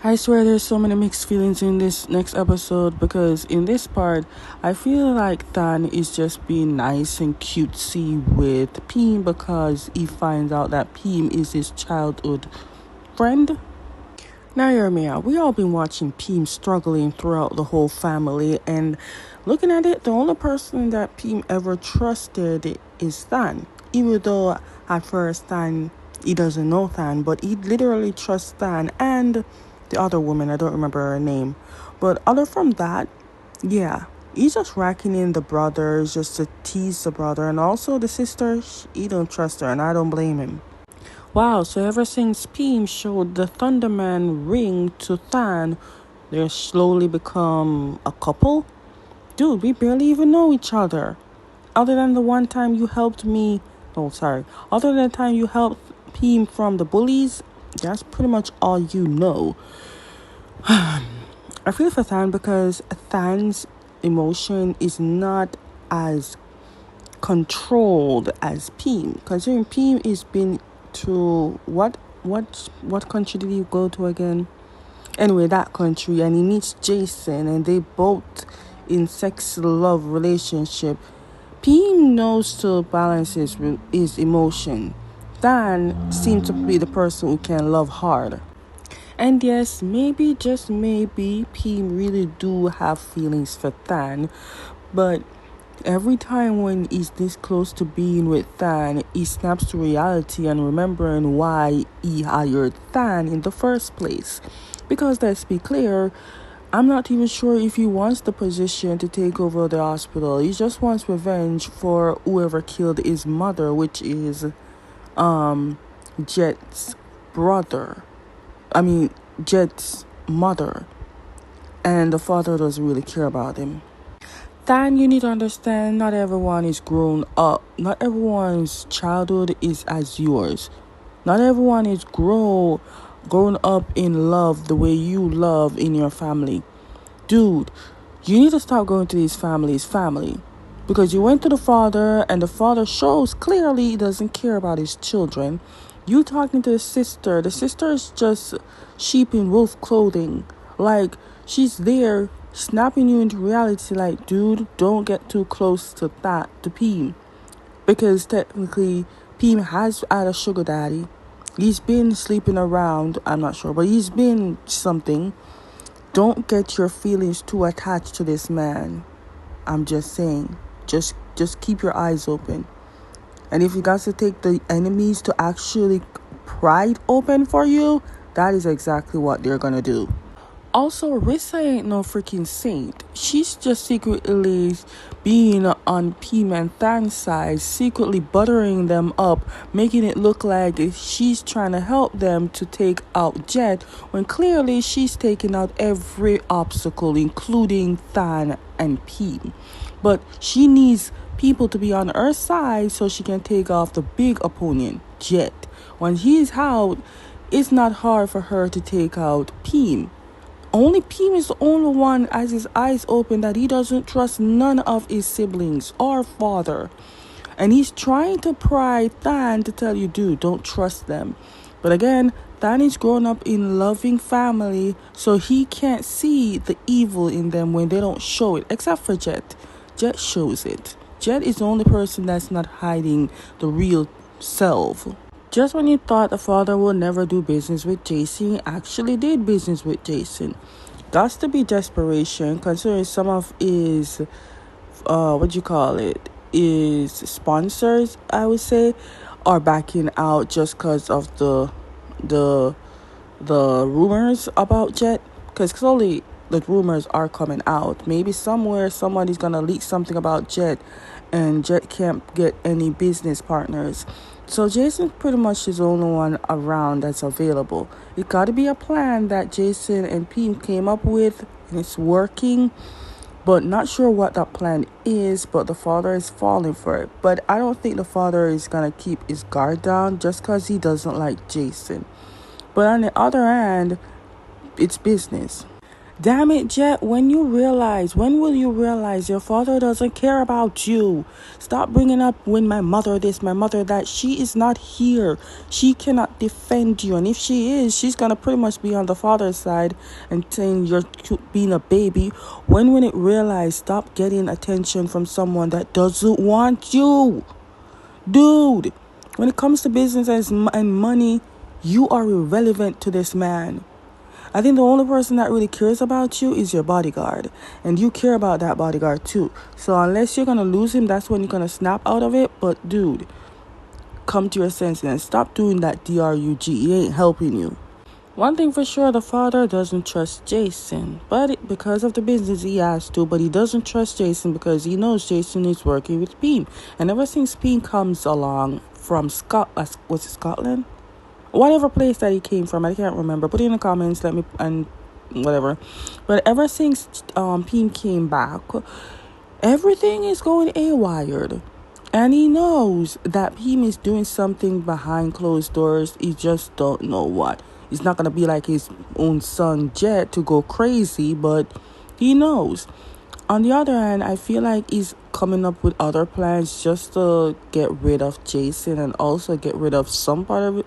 I swear there's so many mixed feelings in this next episode because in this part, I feel like Than is just being nice and cutesy with Pim because he finds out that Pim is his childhood friend. Now hear me out. We all been watching Pim struggling throughout the whole family, and looking at it, the only person that Pim ever trusted is Than. Even though at first Than he doesn't know Than, but he literally trusts Than and the other woman. I don't remember her name, but other from that, yeah, he's just racking in the brothers just to tease the brother, and also the sister. He don't trust her, and I don't blame him. Wow, so ever since Pim showed the Thunderman ring to Than, they're slowly become a couple? Dude, we barely even know each other. Other than the one time you helped me, other than the time you helped Pim from the bullies, that's pretty much all you know. I feel for Than because Than's emotion is not as controlled as Pim. Considering Pim is been to what country did he go to again? Anyway, that country, and he meets Jason, and they both in sex love relationship. Pim knows to balance his emotion. Than seems to be the person who can love hard. And yes, maybe, just maybe, Pim really do have feelings for Than, but every time when he's this close to being with Than, he snaps to reality and remembering why he hired Than in the first place. Because let's be clear, I'm not even sure if he wants the position to take over the hospital. He just wants revenge for whoever killed his mother, which is Jet's brother. Jet's mother. And the father doesn't really care about him. Than, you need to understand, not everyone is grown up. Not everyone's childhood is as yours. Not everyone is grown up in love the way you love in your family. Dude, you need to stop going to these families' family. Because you went to the father, and the father shows clearly he doesn't care about his children. You talking to the sister is just sheep in wolf clothing. Like, she's there snapping you into reality like, dude, don't get too close to Pim. Because technically, Pim has had a sugar daddy. He's been sleeping around, I'm not sure, but he's been something. Don't get your feelings too attached to this man. I'm just saying. Just keep your eyes open. And if you got to take the enemies to actually pride open for you, that is exactly what they're gonna do. Also, Rissa ain't no freaking saint. She's just secretly being on Pim and Than's side, secretly buttering them up, making it look like she's trying to help them to take out Jet, when clearly she's taking out every obstacle, including Than and Pim. But she needs people to be on her side so she can take off the big opponent, Jet. When he's out, it's not hard for her to take out Pim. Only Pim is the only one as his eyes open that he doesn't trust none of his siblings or father. And he's trying to pry Than to tell you, dude, don't trust them. But again, Than is grown up in loving family, so he can't see the evil in them when they don't show it, except for Jet. Jet shows it. Jet is the only person that's not hiding the real self. Just when you thought the father would never do business with Jason, he actually did business with Jason. That's to be desperation, considering some of his, his sponsors, I would say, are backing out just because of the rumors about Jet. Because slowly the rumors are coming out. Maybe somewhere somebody's gonna leak something about Jet, and Jet can't get any business partners. So Jason pretty much is the only one around that's available. It got to be a plan that Jason and Pim came up with, and it's working. But not sure what that plan is, but the father is falling for it. But I don't think the father is going to keep his guard down just because he doesn't like Jason. But on the other hand, it's business. Damn it, Jet, when will you realize your father doesn't care about you? Stop bringing up when my mother this, my mother that. She is not here. She cannot defend you. And if she is, she's going to pretty much be on the father's side and saying you're being a baby. When will it realize, stop getting attention from someone that doesn't want you? Dude, when it comes to business and money, you are irrelevant to this man. I think the only person that really cares about you is your bodyguard. And you care about that bodyguard too. So unless you're going to lose him, that's when you're going to snap out of it. But dude, come to your senses and stop doing that DRUG. He ain't helping you. One thing for sure, the father doesn't trust Jason. But because of the business he has to. But he doesn't trust Jason because he knows Jason is working with Pim. And ever since Pim comes along from Scotland? Whatever place that he came from, I can't remember. Put it in the comments, let me, and whatever. But ever since Pim came back, everything is going A-wired. And he knows that Pim is doing something behind closed doors. He just don't know what. He's not going to be like his own son, Jet, to go crazy, but he knows. On the other hand, I feel like he's coming up with other plans just to get rid of Jason and also get rid of some part of it.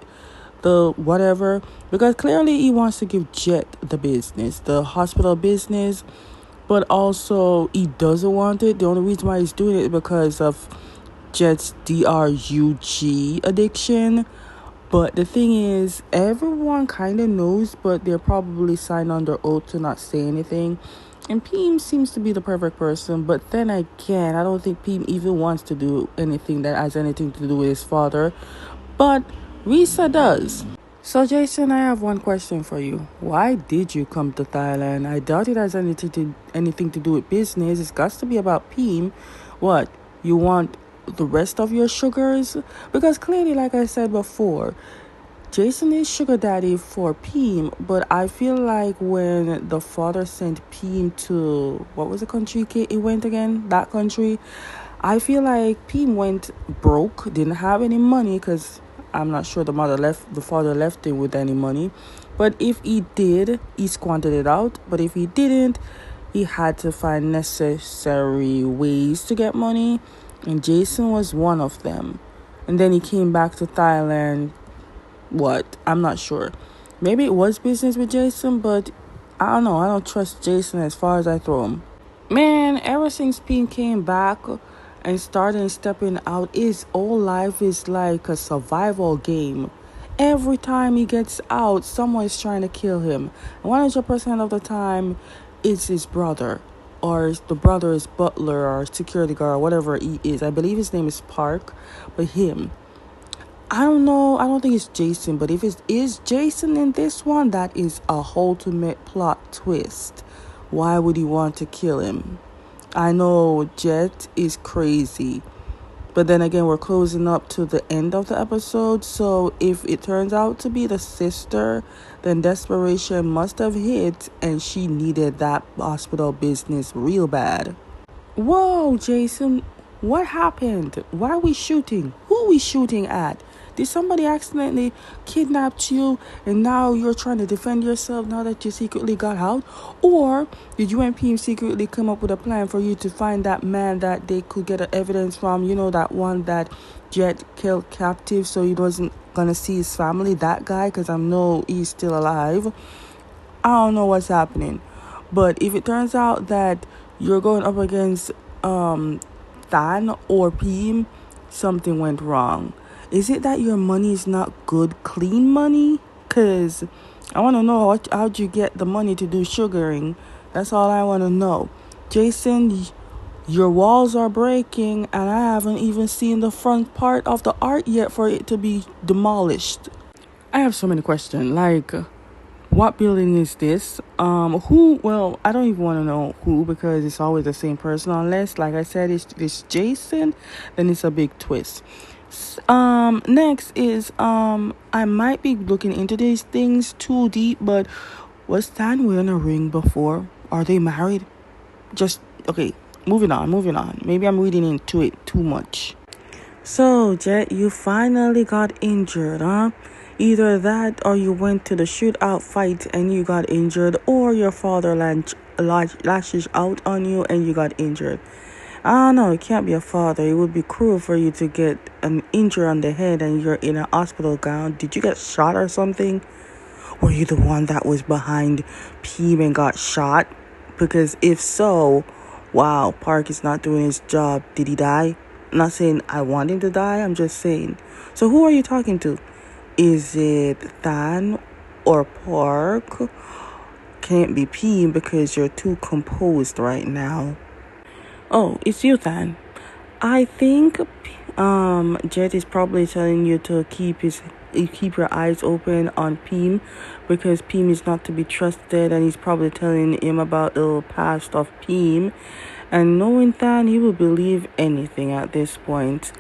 The whatever, because clearly he wants to give Jet the business, the hospital business, but also he doesn't want it. The only reason why he's doing it is because of Jet's DRUG addiction. But the thing is, everyone kind of knows, but they're probably signed under oath to not say anything. And Pim seems to be the perfect person, but then again, I don't think Pim even wants to do anything that has anything to do with his father. But Rissa does. So Jason, I have one question for you. Why did you come to Thailand? I doubt it has anything to do with business. It's got to be about Pim. What? You want the rest of your sugars? Because clearly, like I said before, Jason is sugar daddy for Pim, but I feel like when the father sent Pim to, what was the country he went again? That country. I feel like Pim went broke, didn't have any money because I'm not sure the father left him with any money. But if he did, he squandered it out. But if he didn't, he had to find necessary ways to get money. And Jason was one of them. And then he came back to Thailand. What? I'm not sure. Maybe it was business with Jason, but I don't know. I don't trust Jason as far as I throw him. Man, ever since Pim came back and started stepping out, his whole life is like a survival game. Every time he gets out, someone is trying to kill him. 100% of the time, it's his brother. Or the brother's butler or security guard, or whatever he is. I believe his name is Park, but him. I don't know. I don't think it's Jason, but if it is Jason in this one, that is a ultimate plot twist. Why would he want to kill him? I know Jet is crazy, but then again, we're closing up to the end of the episode, so if it turns out to be the sister, then desperation must have hit, and she needed that hospital business real bad. Whoa, Jason, what happened? Why are we shooting? Who are we shooting at? Did somebody accidentally kidnap you and now you're trying to defend yourself now that you secretly got out? Or did you and Pim secretly come up with a plan for you to find that man that they could get evidence from? You know, that one that Jet killed captive so he wasn't going to see his family? That guy, because I know he's still alive. I don't know what's happening. But if it turns out that you're going up against Than or Pim, something went wrong. Is it that your money is not good, clean money? Because I want to know how'd you get the money to do sugaring. That's all I want to know. Jason, your walls are breaking and I haven't even seen the front part of the art yet for it to be demolished. I have so many questions. Like, what building is this? Who? Well, I don't even want to know who because it's always the same person. Unless, like I said, it's Jason, then it's a big twist. Next is I might be looking into these things too deep, but was Stan wearing a ring before? Are they married? Just okay. Moving on. Maybe I'm reading into it too much. So, Jet, you finally got injured, huh? Either that or you went to the shootout fight and you got injured, or your father lashes out on you and you got injured. I don't know, it can't be a father. It would be cruel for you to get an injury on the head and you're in a hospital gown. Did you get shot or something? Were you the one that was behind Peem and got shot? Because if so, wow, Park is not doing his job. Did he die? I'm not saying I want him to die. I'm just saying. So who are you talking to? Is it Than or Park? Can't be Peem because you're too composed right now. Oh, it's you, Than. I think Jet is probably telling you to keep your eyes open on Peem, because Peem is not to be trusted, and he's probably telling him about the past of Peem. And knowing that, he will believe anything at this point.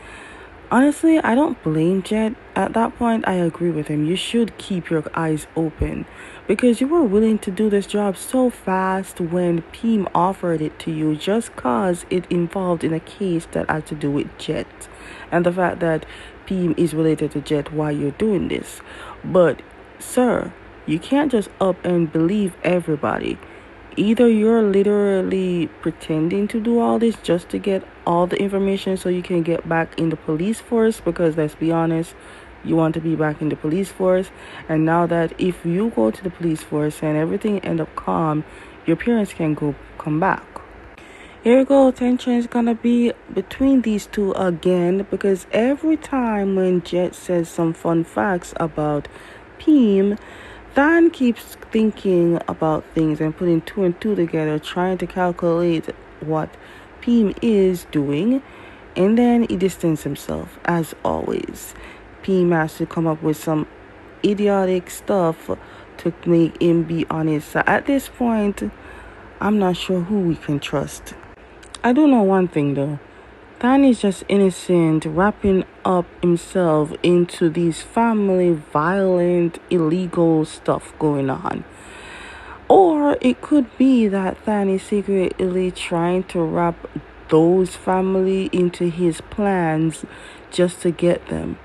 Honestly, I don't blame Jet. At that point, I agree with him. You should keep your eyes open, because you were willing to do this job so fast when Peem offered it to you just cause it involved in a case that had to do with Jet. And the fact that Peem is related to Jet while you're doing this. But, sir, you can't just up and believe everybody. Either you're literally pretending to do all this just to get all the information so you can get back in the police force, because let's be honest, you want to be back in the police force. And now that if you go to the police force and everything end up calm, your parents can come back. Here we go, tension is gonna be between these two again, because every time when Jet says some fun facts about Peem, Than keeps thinking about things and putting two and two together, trying to calculate what Peem is doing, and then he distances himself, as always. Peem has to come up with some idiotic stuff to make him be on his side. At this point, I'm not sure who we can trust. I do know one thing though. Than is just innocent, wrapping up himself into these family violent, illegal stuff going on. Or it could be that Than is secretly trying to wrap those family into his plans just to get them.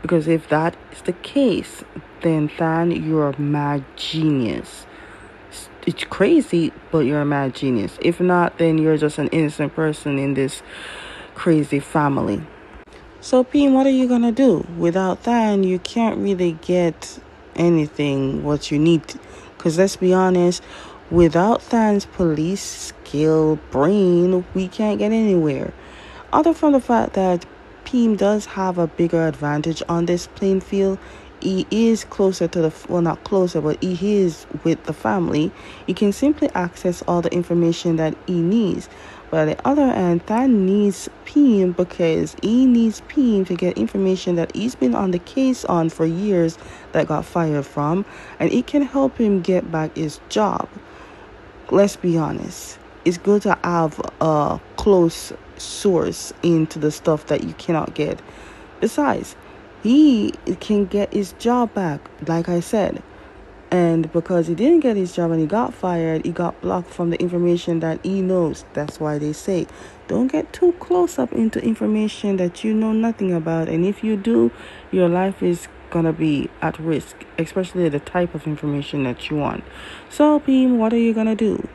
Because if that is the case, then Than, you're a mad genius. It's crazy, but you're a mad genius. If not, then you're just an innocent person in this crazy family. So Peem, what are you gonna do? Without Than, you can't really get anything what you need, because let's be honest, without Than's police skill brain, we can't get anywhere. Other from the fact that Peem does have a bigger advantage on this playing field. He is closer to not closer, but he is with the family. He can simply access all the information that he needs. But on the other hand, Than needs Peem, because he needs Peem to get information that he's been on the case on for years that got fired from, and it can help him get back his job. Let's be honest. It's good to have a close source into the stuff that you cannot get. Besides, he can get his job back, like I said. And because he didn't get his job and he got fired, he got blocked from the information that he knows. That's why they say, don't get too close up into information that you know nothing about. And if you do, your life is gonna be at risk, especially the type of information that you want. So, Peem, what are you gonna do?